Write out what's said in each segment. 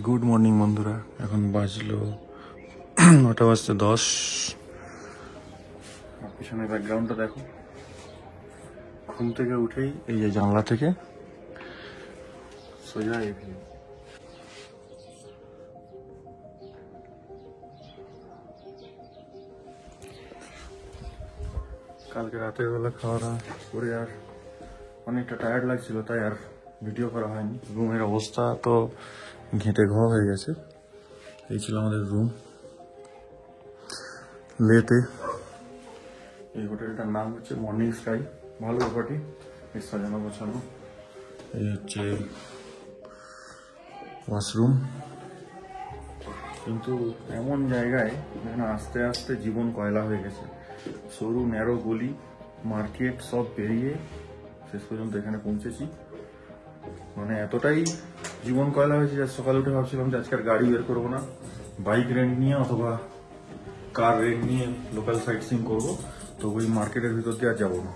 Good morning বন্ধুরা, এখন বাজলো 9:10। পিছনের ব্যাকগ্রাউন্ডটা দেখো। ঘুম থেকে উঠেই এই যে জানলা থেকে সোজা এই ভিউ। কালকে রাতের বেলা খাওয়া দাওয়া করে আর অনেকটা টায়ার্ড লাগছিল, তাই আর ভিডিও করা হয়নি। রুমের অবস্থা তো ঘেঁটে ঘ হয়ে গেছে। এই ছিল আমাদের রুম লেতে। এই হোটেলটার নাম হচ্ছে মর্নিং স্কাই। ভালো ব্যাপারটি, বেশ সাজানো গোছানো। এই হচ্ছে ওয়াশরুম। কিন্তু এমন জায়গায় যেখানে আস্তে আস্তে জীবন কয়লা হয়ে গেছে। সরু ন্যারো গলি, মার্কেট সব পেরিয়ে শেষ পর্যন্ত এখানে পৌঁছেছি। মানে এতটাই জীবন কয়লা হয়েছে যে সকালে উঠে ভাবছিলাম যে আজকের গাড়ি বের করবো না, বাইক রেন্ট নিয়ে অথবা কার রেন্ট নিয়ে লোকাল সাইট সিং করবো, তো ওই মার্কেটের ভিতর দিয়ে আর যাবো না।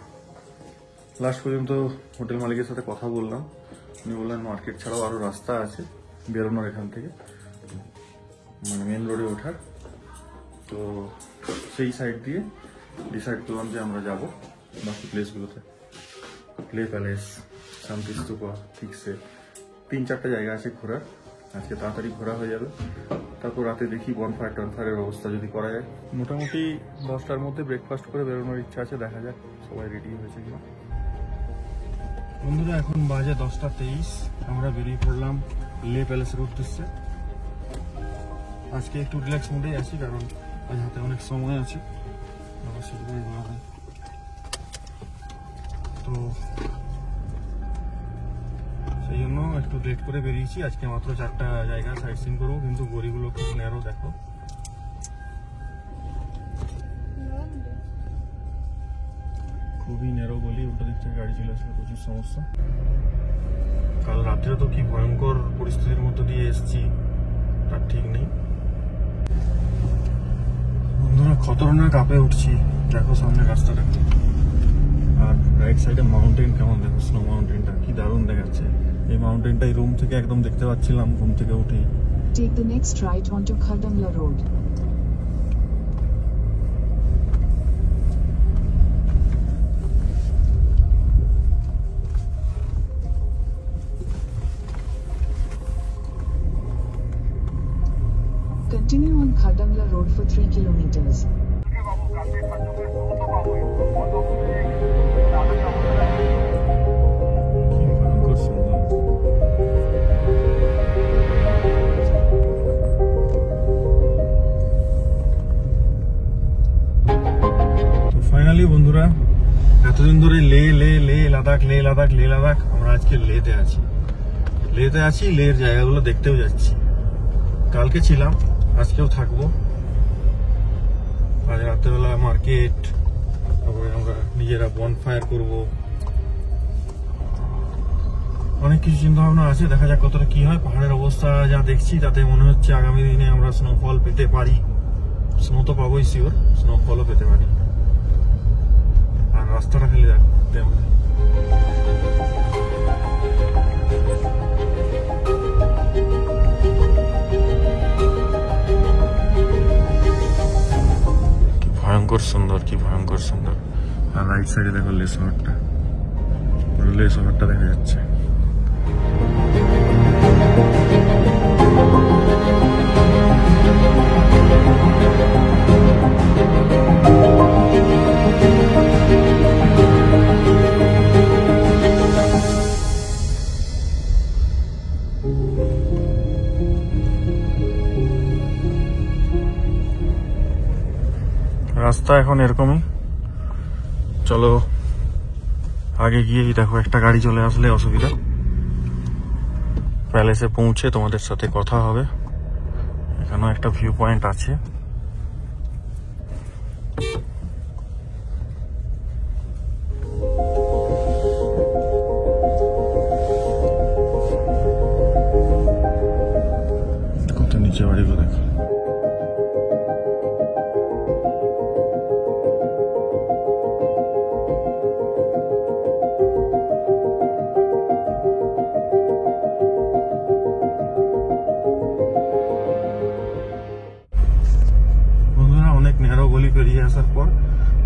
লাস্ট পর্যন্ত হোটেল মালিকের সাথে কথা বললাম। উনি বললেন মার্কেট ছাড়াও আরও রাস্তা আছে বেরোনোর এখান থেকে, মানে মেন রোডে ওঠার। তো সেই সাইড দিয়ে ডিসাইড করলাম যে আমরা যাব বাকি প্লেসগুলোতে। লে প্যালেস, শান্তি স্তূপা, ঠিকসে 3-4টা জায়গা আছে ঘোরার। আজকে তাড়াতাড়ি ঘোরা হয়ে যাবে। তারপর রাতে দেখি বনফায়ার টনফায়ারের ব্যবস্থা যদি করা যায়। মোটামুটি 10টার মধ্যে ব্রেকফাস্ট করে বেরোনোর ইচ্ছা আছে, দেখা যাক সবাই রেডি হয়েছে কিনা। বন্ধুরা, এখন বাজে 10:23। আমরা বেরিয়ে পড়লাম লে প্যালেসের উদ্দেশ্যে। আজকে একটু রিল্যাক্স মুডেই আছি, কারণ আজ হাতে অনেক সময় আছে। তো সেই জন্য একটু লেট করে বেরিয়েছি। আজকে মাত্র 4টা জায়গা সাইট সিন করবো, কিন্তু গলিগুলো খুব ন্যারো দেখো। খুবই ন্যারো গলি, উল্টো দিক থেকে গাড়ি চলে আসলে প্রচুর সমস্যা। কাল রাত্রে তো কি ভয়ঙ্কর পরিস্থিতির মধ্যে দিয়ে এসেছি তার ঠিক নেই। বন্ধুরা, খতরনাক আপে উঠছি। দেখো সামনে রাস্তাটা, আর রাইট সাইডে মাউন্টেন কেমন দেখো। স্নো মাউন্টেনটা কি দারুণ দেখাচ্ছে। এই মাউন্টেনটাই রুম থেকে একদম দেখতে পাচ্ছিলাম ঘুম থেকে উঠেই। Take the next right onto Khardamla Road. Continue on Khardamla Road for 3 kilometers. Finally বন্ধুরা, এতদিন ধরে লে লে লে লাদাখ, লে লাদাখ, লে লাদাখ, আমরা আজকে লেতে আছি। লের জায়গাগুলো দেখতেও যাচ্ছি। কালকে ছিলাম, আজকেও থাকবো। আজ রাত্রেবেলা মার্কেট, তারপরে আমরা নিজেরা বনফায়ার করবো। অনেক কিছু চিন্তা ভাবনা আছে, দেখা যাক কতটা কি হয়। পাহাড়ের অবস্থা যা দেখছি তাতে মনে হচ্ছে আগামী দিনে আমরা স্নোফল পেতে পারি। স্নো তো পাবোই শিওর, স্নোফলও পেতে পারি। আর রাস্তাটা খালি দেখতে ভয়ঙ্কর সুন্দর, কি ভয়ঙ্কর সুন্দর। আর রাইট সাইডে দেখো লে শহরটা, পুরো লে শহরটা দেখা যাচ্ছে। রাস্তা এখন এরকমই। চলো আগে গিয়ে দেখো, একটা গাড়ি চলে আসলে অসুবিধা। প্যালেসে পৌঁছে তোমাদের সাথে কথা হবে। এখানেও একটা ভিউ পয়েন্ট আছে। কত নিচে বাড়িগুলো দেখো।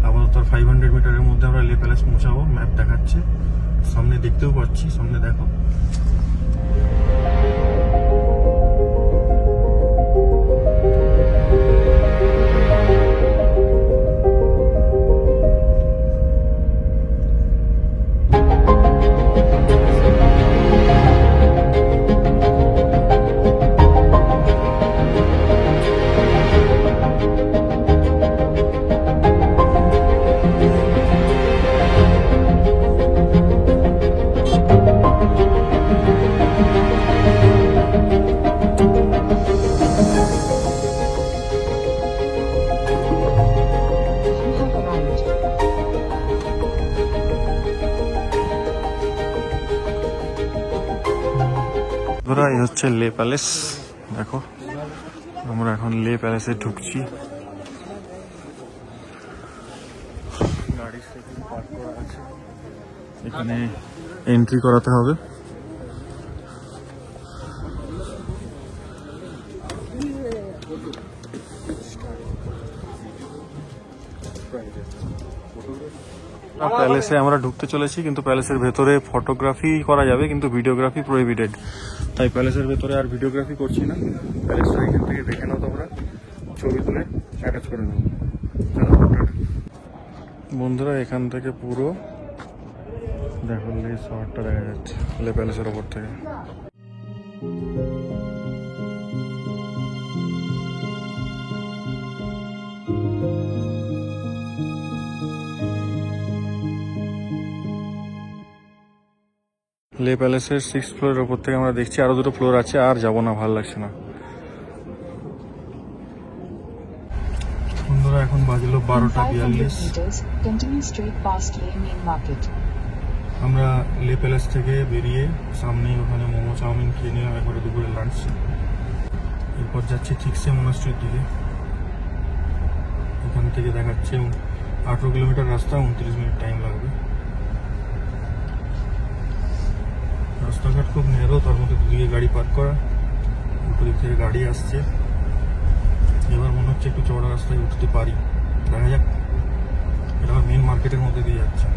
আপাতত 500 মিটারের মধ্যে আমরা লে প্যালেস পৌঁছাবো। ম্যাপ দেখাচ্ছে, সামনে দেখতেও পাচ্ছি, সামনে দেখো। এই হচ্ছে লে প্যালেস। দেখো আমরা এখন লে প্যালেসে ঢুকছি। গাড়ি পার্ক করা আছে, এখানে এন্ট্রি করাতে হবে। প্যালেসে আমরা ঢুকতে চলেছি, কিন্তু প্যালেসের ভেতরে ফটোগ্রাফি করা যাবে, কিন্তু ভিডিওগ্রাফি প্রোহিবিটেড। তাই প্যালেসের ভেতরে আর ভিডিওগ্রাফি করছি না। প্যালেসটা এখান থেকে দেখে নাও, তোমরা ছবি তুলে অ্যাটাচ করে দেবো। বন্ধুরা এখান থেকে পুরো দেখো লে শহরটা দেখা যাচ্ছে লে প্যালেসের ওপর থেকে। লে প্যালেসের 6th ফ্লোরের ওপর থেকে আমরা দেখছি, আরো 2টো ফ্লোর আছে, আর যাবো না, ভালো লাগছে না। বন্ধুরা এখন বাজলো 12:42। আমরা লে প্যালেস থেকে বেরিয়ে সামনে ওখানে মোমো চাউমিন খেয়ে নিলাম, একবারে দুপুরে লাঞ্চ। এরপর যাচ্ছি ঠিকসে মনাস্ট্রির দিকে। এখান থেকে দেখাচ্ছে 18 কিলোমিটার রাস্তা, 29 মিনিট টাইম লাগবে। রাস্তাঘাট খুব ন্যারো, তার মধ্যে দুদিকে গাড়ি পার্ক করা, উপর থেকে গাড়ি আসছে। এবার মনে হচ্ছে একটু চওড়া রাস্তায় উঠতে পারি, দেখা যাক। এটা মেন মার্কেটের মধ্যে দিয়ে যাচ্ছে।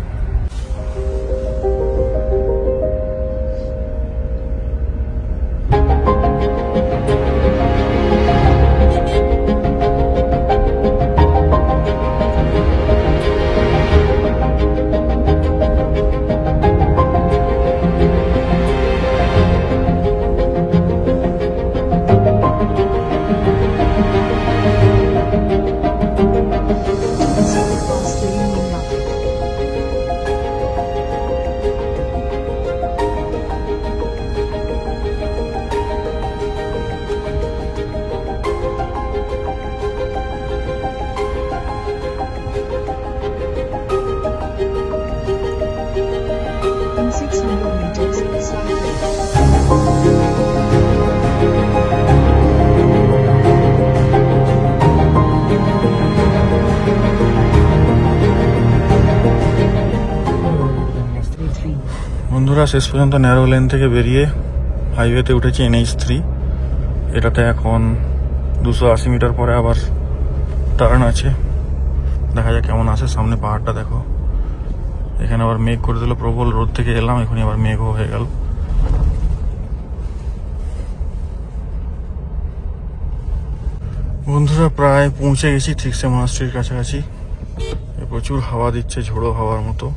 বন্ধুরা শেষ পর্যন্ত ন্যারো লেন থেকে বেরিয়ে হাইওয়েতে উঠেছি NH3। এটাতে এখন 280 মিটার পরে আবার টার্ন আছে, দেখা যাক কেমন আসে। সামনে পাহাড়টা দেখো, এখানে আবার মেঘ করে দিল, প্রবল রোদ থেকে এলাম, এখনই আবার মেঘও হয়ে গেল। বন্ধুরা প্রায় পৌঁছে গেছি ঠিকসে মনাস্ট্রির কাছাকাছি। প্রচুর হাওয়া দিচ্ছে, ঝোড়ো হাওয়ার মতো।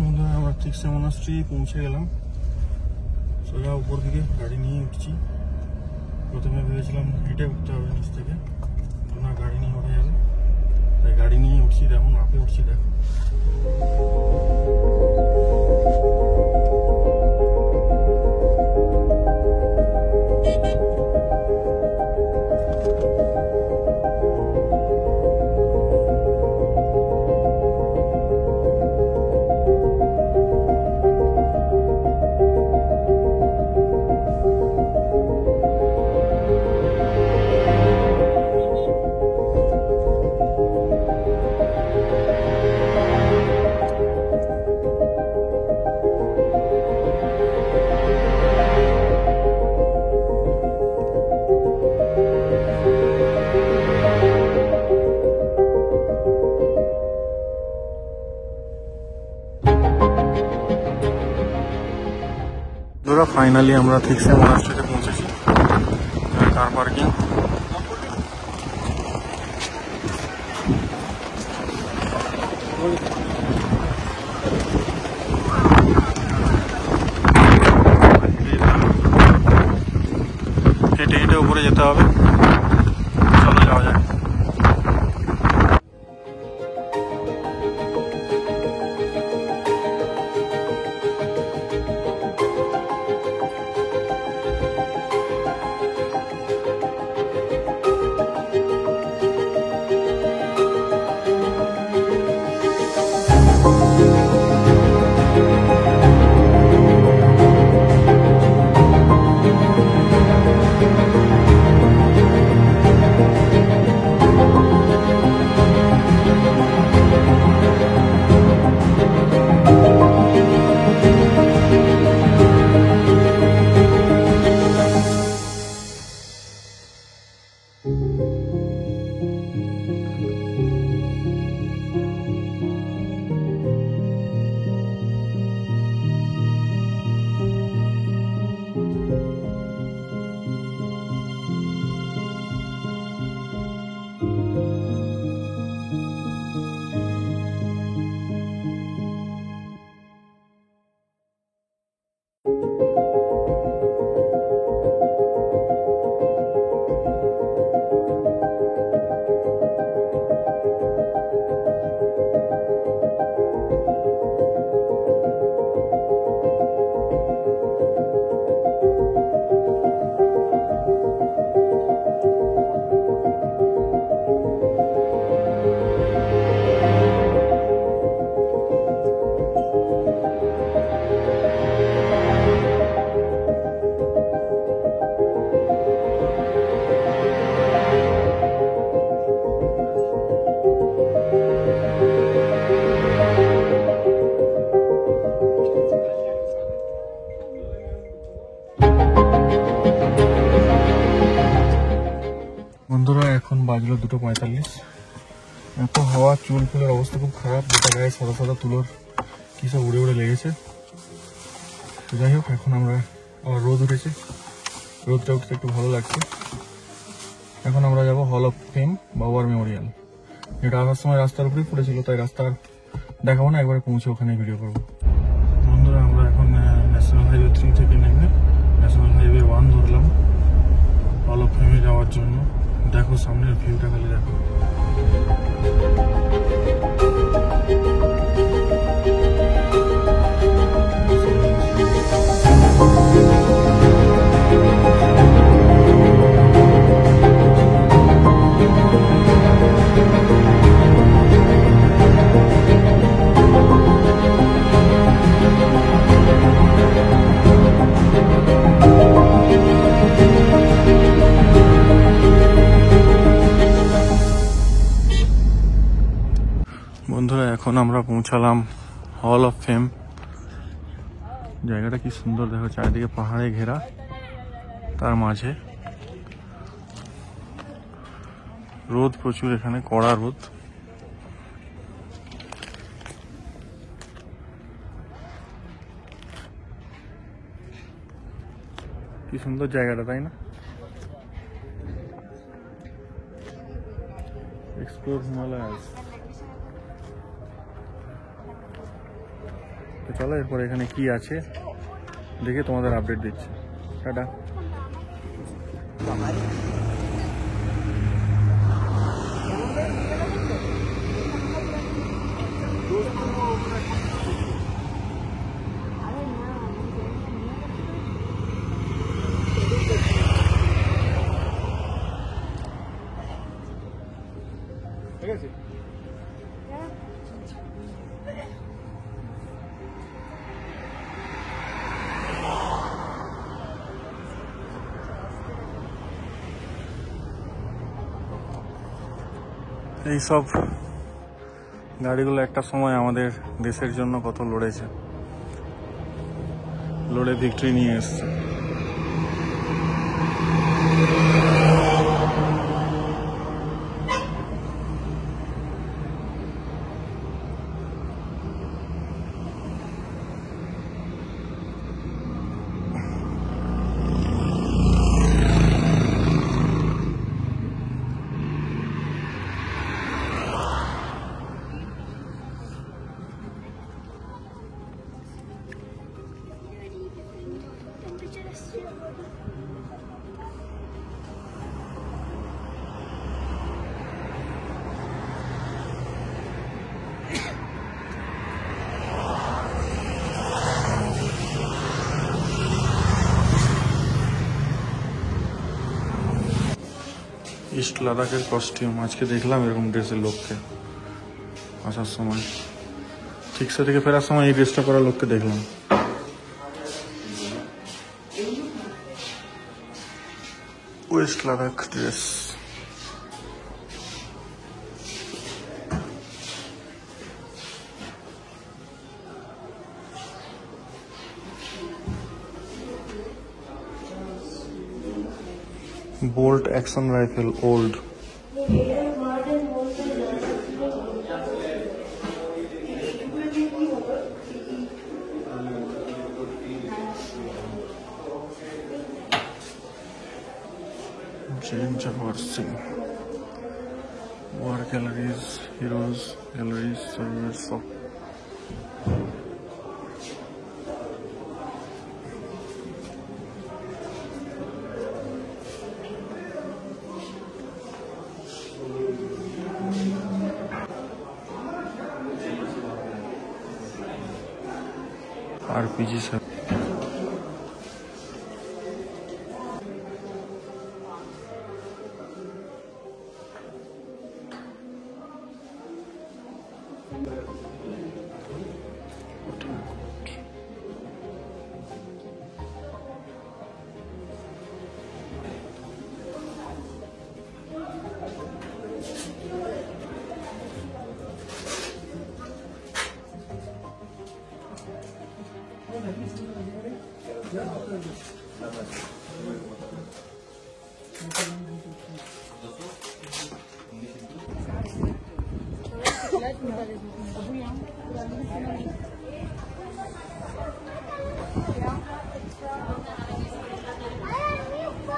বন্ধুরা আমরা ঠিকসে মনাস্ট্রি পৌঁছে গেলাম। সোজা উপর দিকে গাড়ি নিয়ে উঠছি। প্রথমে ভেবেছিলাম হেঁটে উঠতে হবে নিচ থেকে, না গাড়ি নিয়ে উঠে যাবে, তাই গাড়ি নিয়ে উঠছি। দেখুন আপে উঠছি, দেখো বন্ধুরা ফাইনালি আমরা ঠিকসে মহারাষ্ট্রতে পৌঁছেছি। কার পার্কিং হেঁটে হেঁটে উপরে যেতে হবে। চলো যাওয়া যাক। বন্ধুরা এখন বাজলো 2:45। এত হাওয়া, চুল ফুলের অবস্থা খুব খারাপ, যেটা গায়ে সাদা সাদা তুলোর কি সব উড়ে উড়ে লেগেছে। তো যাই হোক, এখন আমরা আবার রোদ উঠেছে, রোদটা উঠতে একটু ভালো লাগছে। এখন আমরা যাব হল অফ ফেম বা ওয়ার মেমোরিয়াল, যেটা আসার সময় রাস্তার উপরেই পড়েছিল, তাই রাস্তার দেখাবো না, একবারে পৌঁছে ওখানে ভিডিও করবো। বন্ধুরা আমরা এখন ন্যাশনাল হাইওয়ে 3 থেকে নেমে ন্যাশনাল হাইওয়ে 1 ধরলাম হল অফ ফেমে যাওয়ার জন্য। দেখো সামনের ভিউটা খালি দেখো। বন্ধুরা এখন আমরা পৌঁছালাম হল অফ ফেম। জায়গাটা কি সুন্দর দেখো, চারিদিকে পাহাড়ে ঘেরা, তার মাঝে রোদ প্রচুর, এখানে কড়া রোদ। কি সুন্দর জায়গাটা, তাই না? Explore Himalayas. তো চলো এরপর এখানে কি আছে দেখে তোমাদের আপডেট দিচ্ছি। টাটা। ঠিক আছে। এইসব গাড়িগুলো একটা সময় আমাদের দেশের জন্য কত লড়েছে, লড়ে ভিক্টরি নিয়ে এসছে। ওয়েস্ট লাদাখের কস্টিউম আজকে দেখলাম এরকম ড্রেসের লোককে আসার সময়, ঠিকসা থেকে ফেরার সময় এই ড্রেসটা পরা লোককে দেখলাম। West Ladakh dress. Bolt action rifle old. James Jawar Singh. War galleries, heroes galleries, servers of RPG sir.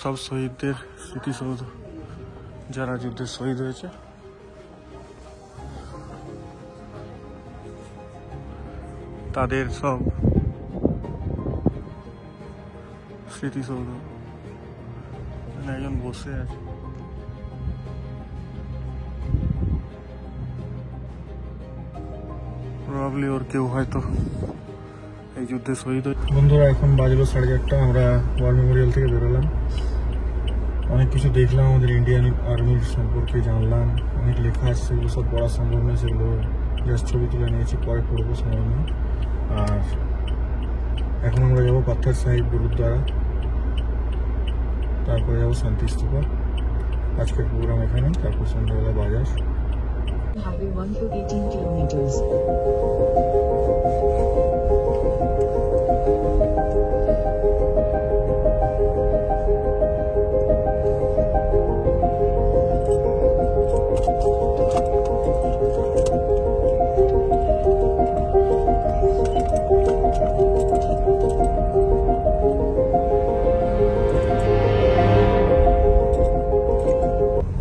সব শহীদদের স্মৃতিসৌধ, যারা যুদ্ধে শহীদ হয়েছে। তাদের সব স্মৃতিসৌধ। একজন বসে আছে। প্রবাবলি ওর কেউ হয়তো এই যুদ্ধে শহীদ হয়েছে। বন্ধুরা, এখন বাজলো 4:30, আমরা ওয়ার মেমোরিয়াল থেকে বেরোলাম। অনেক কিছু দেখলাম, আমাদের ইন্ডিয়ান আর্মির সম্পর্কে জানলাম, অনেক লেখা আছে, সেগুলো সব পড়া সম্ভব নয়, সেগুলো জাস্ট ছবি তুলে নিয়েছি, পরে পড়বো সময় নিয়ে। আর এখন আমরা যাবো পাথর সাহিব গুরুদ্বারা, তারপরে যাবো শান্তি স্তূপা। আজকের প্রোগ্রাম এখানে, তারপর সন্ধ্যাবেলা বাজার। Highway 1 for 18 kilometers.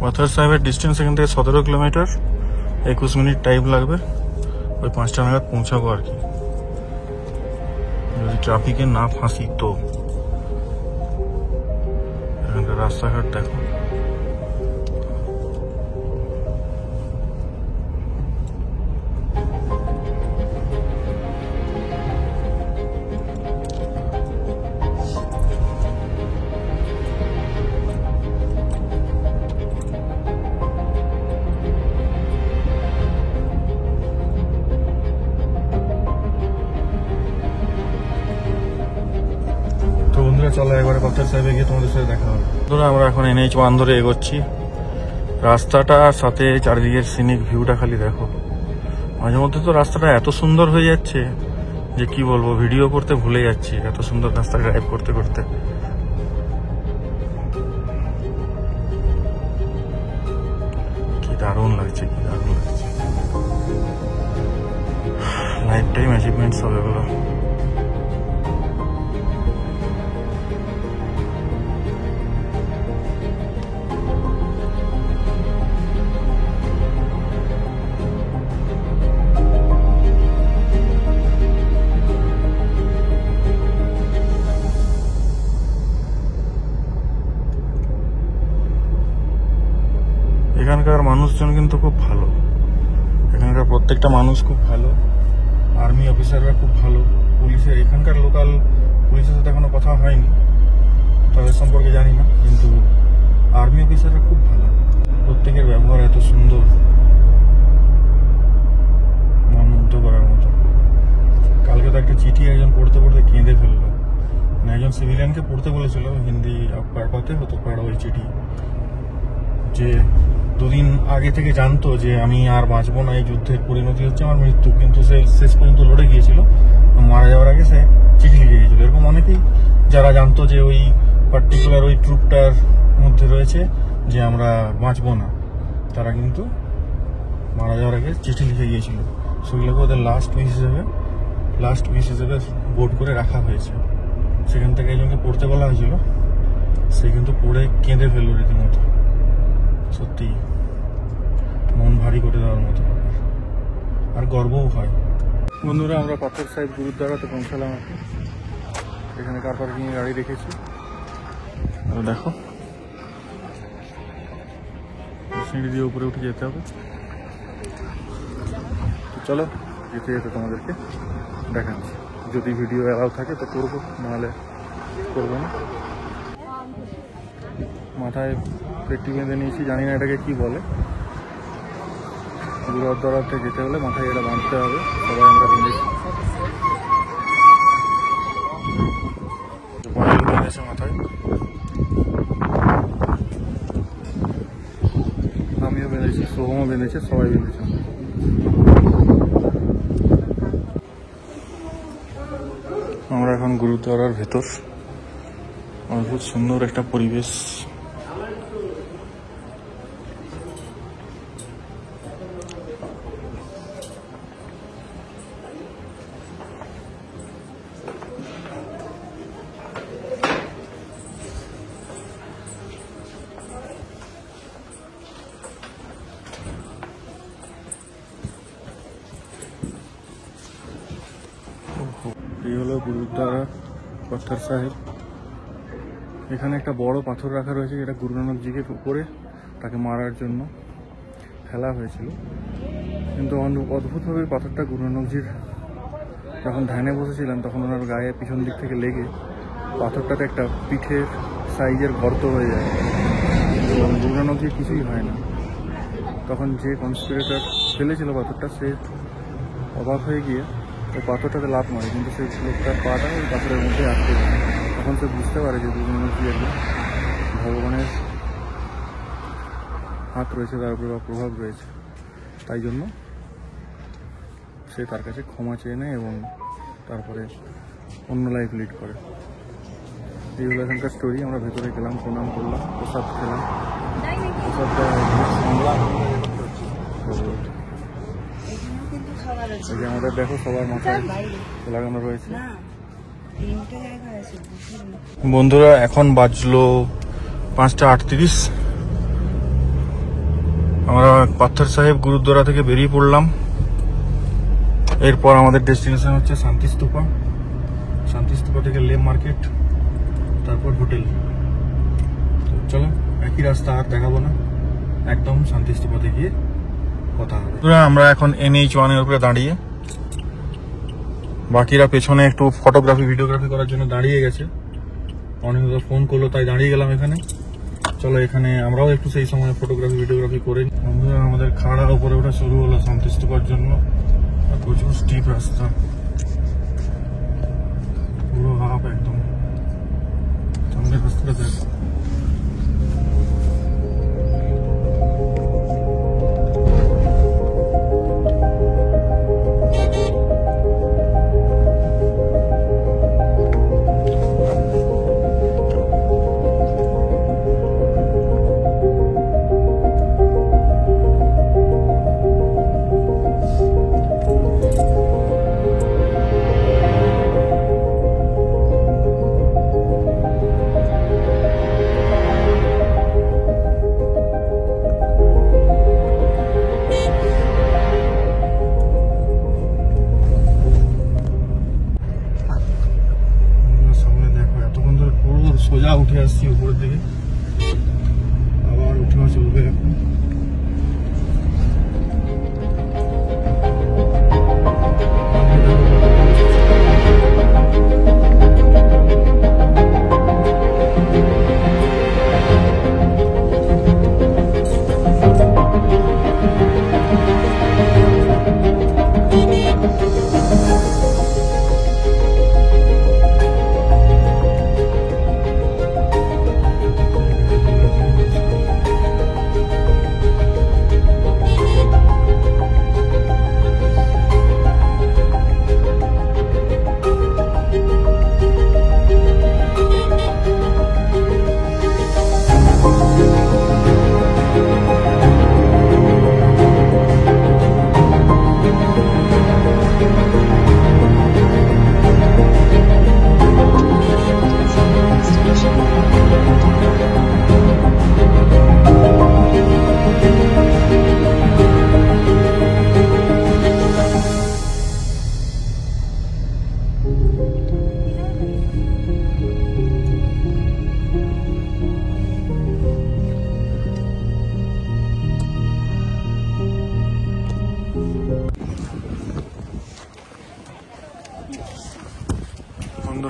পাথর সাহেবের ডিস্টেন্স এখান থেকে 17 কিলোমিটার, 21 মিনিট টাইম লাগবে। ওই 5টা নাগাদ পৌঁছাবো আর কি, যদি ট্রাফিকে না ফাঁসি তো। এখানকার রাস্তাঘাট দেখো, চলো একবারে পাথর সাহেবে গিয়ে তোমাদের সাথে দেখা হবে। ধরো আমরা এখন NH 1 ধরে এগোচ্ছি। রাস্তাটা সাথে চারিদিকের সিনিক ভিউটা খালি দেখো। মাঝে মধ্যে তো রাস্তাটা এত সুন্দর হয়ে যাচ্ছে যে কি বলবো, ভিডিও করতে ভুলে যাচ্ছি, এত সুন্দর রাস্তা ড্রাইভ করতে করতে। কি দারুণ লাগছে, কি দারুণ লাগছে। লাইফ টাইম অ্যাচিভমেন্টস হবে এগুলো। এখানকার মানুষজন কিন্তু খুব ভালো, এখানকার প্রত্যেকটা মানুষ খুব ভালো, আর্মি অফিসাররা খুব ভালো, পুলিশের এখানকার লোকাল পুলিশের সাথে এখনো কথা হয়নি, তাদের সম্পর্কে জানি না, কিন্তু আর্মি অফিসাররা খুব ভালো। প্রত্যেকের ব্যবহার এত সুন্দর, মন মুগ্ধ করার মতো। কালকে তো একটা চিঠি একজন পড়তে পড়তে কেঁদে ফেললো, মানে একজন সিভিলিয়ানকে পড়তে বলেছিল হিন্দি পাতে হতো পারো ওই চিঠি, যে দুদিন আগে থেকে জানতো যে আমি আর বাঁচবো না, এই যুদ্ধের পরিণতি হচ্ছে আমার মৃত্যু, কিন্তু সে শেষ পর্যন্ত লড়ে গিয়েছিল। মারা যাওয়ার আগে সে চিঠি লিখে গিয়েছিল। এরকম অনেকেই যারা জানতো যে ওই পার্টিকুলার ওই ট্রুপটার মধ্যে রয়েছে যে আমরা বাঁচবো না, তারা কিন্তু মারা যাওয়ার আগে চিঠি লিখে গিয়েছিল। সেগুলোকে ওদের লাস্ট উইশ হিসেবে বোর্ড করে রাখা হয়েছে। সেখান থেকে একজনকে পড়তে বলা হয়েছিল, সে কিন্তু পড়ে কেঁদে ফেললো রীতিমতো। সত্যি মন ভারী করে দেওয়ার মতো ব্যাপার, আর গর্বও হয়। বন্ধুরা, আমরা পাথর সাহেব গুরুদ্বারাতে পৌঁছালাম। এখানে কার পার্কিং এ গাড়ি রেখেছি, দেখো সিঁড়ি দিয়ে উপরে উঠে যেতে হবে। চলো যেতে যেতে তোমাদেরকে দেখাচ্ছি, যদি ভিডিও অ্যালাউ থাকে তো করবো, নাহলে করবো না। মাথায় পেট্টি বেঁধে নিয়েছি, জানি না এটাকে কি বলে। গুরুদ্বারাতে যেতে হলে মাথায় এটা বাঁধতে হবে, সবাই আমরা বেঁধেছি। বেঁধেছে মাথায়, আমিও বেঁধেছি, সোহমও বেঁধেছে, সবাই বেঁধেছে। আমরা এখন গুরুদ্বারার ভেতর, অদ্ভুত সুন্দর একটা পরিবেশ। এই হলো গুরুদ্বারা পাথর সাহেব। এখানে একটা বড় পাথর রাখা রয়েছে, যেটা গুরু নানক জিকে উপরে তাকে মারার জন্য ফেলা হয়েছিল। কিন্তু অদ্ভুতভাবে পাথরটা গুরু নানকজির যখন ধ্যানে বসেছিলেন তখন ওনার গায়ে পিছন দিক থেকে লেগে পাথরটাতে একটা পিঠের সাইজের গর্ত হয়ে যায়, এবং গুরু নানকজির কিছুই হয় না। তখন যে কনস্পিরেটর ফেলেছিল পাথরটা, সে অবাক হয়ে গিয়ে ওই পাথরটাতে লাফ মারে, কিন্তু সেই লোকটার পাটা ওই পাথরের মধ্যে আটকে যায়। তখন সে বুঝতে পারে যে গুরু নানকজি একজন ভগবানের হাত রয়েছে তার উপরে, বা প্রভাব রয়েছে। তাই জন্য সে তার কাছে ক্ষমা চেয়ে নেয় এবং তারপরে অন্য লাইফ লিড করে। এইগুলো এখানকার স্টোরি। আমরা ভেতরে গেলাম, প্রণাম করলাম, প্রসাদ খেলাম। প্রসাদটা আমাদের দেখো সবার মাথায় লাগানো রয়েছে। বন্ধুরা, এখন বাজলো 5:38। আমরা পাথর সাহেব গুরুদ্বারা থেকে বেরিয়ে পড়লাম। এরপর আমাদের ডেস্টিনেশন হচ্ছে শান্তিস্তূপা। শান্তিস্তূপা থেকে লেম মার্কেট, তারপর হোটেল। তো চলো, একই রাস্তা আর দেখাবো না, একদম শান্তিস্তূপাতে গিয়ে কথা হবে। আমরা এখন NH1 এর উপরে দাঁড়িয়ে, বাকিরা পেছনে একটু ফটোগ্রাফি ভিডিওগ্রাফি করার জন্য দাঁড়িয়ে গেছে। অনেক ফোন করলো, তাই দাঁড়িয়ে গেলাম এখানে। চলো, এখানে আমরাও একটু সেই সময় ফটোগ্রাফি ভিডিওগ্রাফি করে নিই। বন্ধুরা, আমাদের খাড়া উপরে ওঠা শুরু হলো শান্তিস্তূপার জন্য। প্রচুর স্টিপ রাস্তা, পুরো হাফ একদম। সামনের রাস্তাটা দেখো।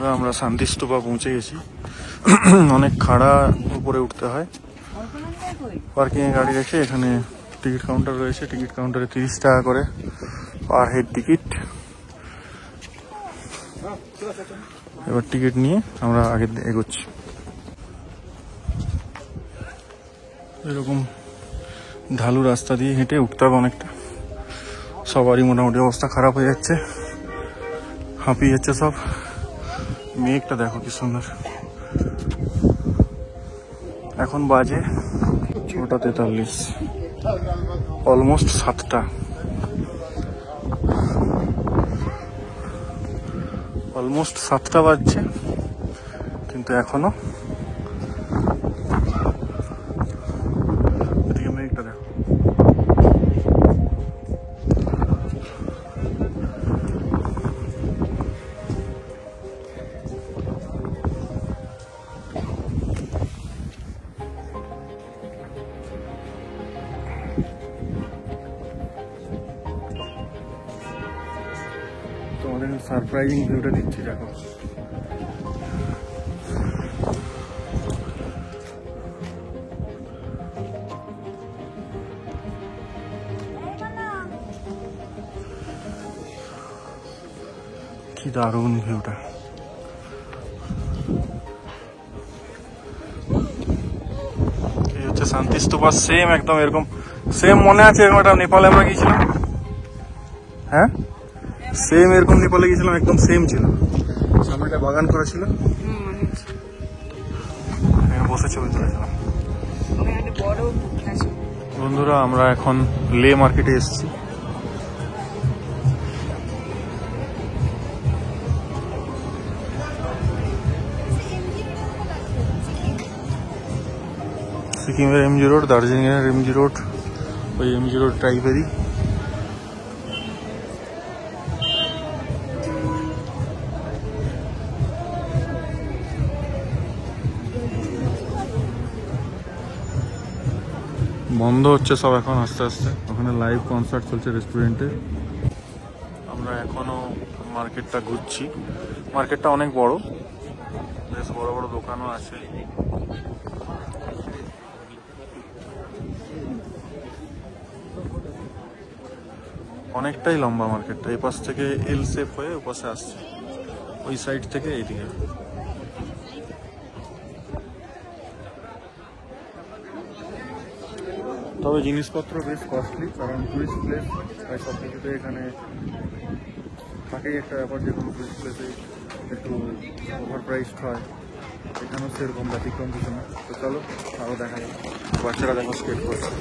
বন্ধুরা আমরা শান্তিস্তূপা পৌঁছে গেছি। অনেক খাড়া উপরে উঠতে হয়। পার্কিং এ গাড়ি রেখে এখানে টিকিট কাউন্টার রয়েছে। টিকিট কাউন্টারে 30 টাকা করে পার হেড টিকিট। এবার টিকিট নিয়ে আমরা আগে এগোচ্ছি। এরকম ঢালু রাস্তা দিয়ে হেঁটে উঠতে হবে অনেকটা। সবারই মোটামুটি অবস্থা খারাপ হয়ে যাচ্ছে, হাঁপিয়ে যাচ্ছে সব। মেঘটা দেখো কি সুন্দর। এখন বাজে 6:43, অলমোস্ট 7টা। অলমোস্ট 7টা বাজছে, কিন্তু এখনো এদিকে মেঘটা দেখো। তোমাদের সারপ্রাইজিং ভিউটা দিচ্ছি দেখো। কি দারুণ ভিউটা। এই হচ্ছে শান্তিস্তূপা। সেম একদম এরকম সেম মনে আছে এরকম একটা নেপালে আমরা গিয়েছিলাম। হ্যাঁ সেম এরকম নেপালে গিয়েছিলাম, একদম সেম ছিল। সামনে একটা বাগান করা ছিল, বসে ছবি তুলেছিলাম। বন্ধুরা আমরা এখন লে মার্কেটে এসেছি। সিকিমের এমজি রোড, দার্জিলিংয়ের এমজি রোড, ওই এমজি রোড টাইপেরই। বন্ধ হচ্ছে সব এখন আস্তে আস্তে। ওখানে লাইভ কনসার্ট চলছে রেস্টুরেন্টে। আমরা এখনো মার্কেটটা ঘুরছি। মার্কেটটা অনেক বড়, বেশ বড় বড় দোকানও আছে। অনেকটাই লম্বা মার্কেটটা। এই পাশ থেকে এল শেপ হয়ে ওই পাশে আসছে, ওই সাইড থেকে এইদিকে। তবে জিনিসপত্র বেশ কস্টলি, কারণ টুরিস্ট প্লেস, তাই সব কিছুতে এখানে থাকেই একটা ব্যাপার যে কোনো টুরিস্ট প্লেসে একটু ওভার প্রাইসড হয়। এখানেও সেরকম ব্যতিক্রম কিছু না। তো চলো আরও দেখা যায়। বাচ্চারা দেখো স্কেট করছে।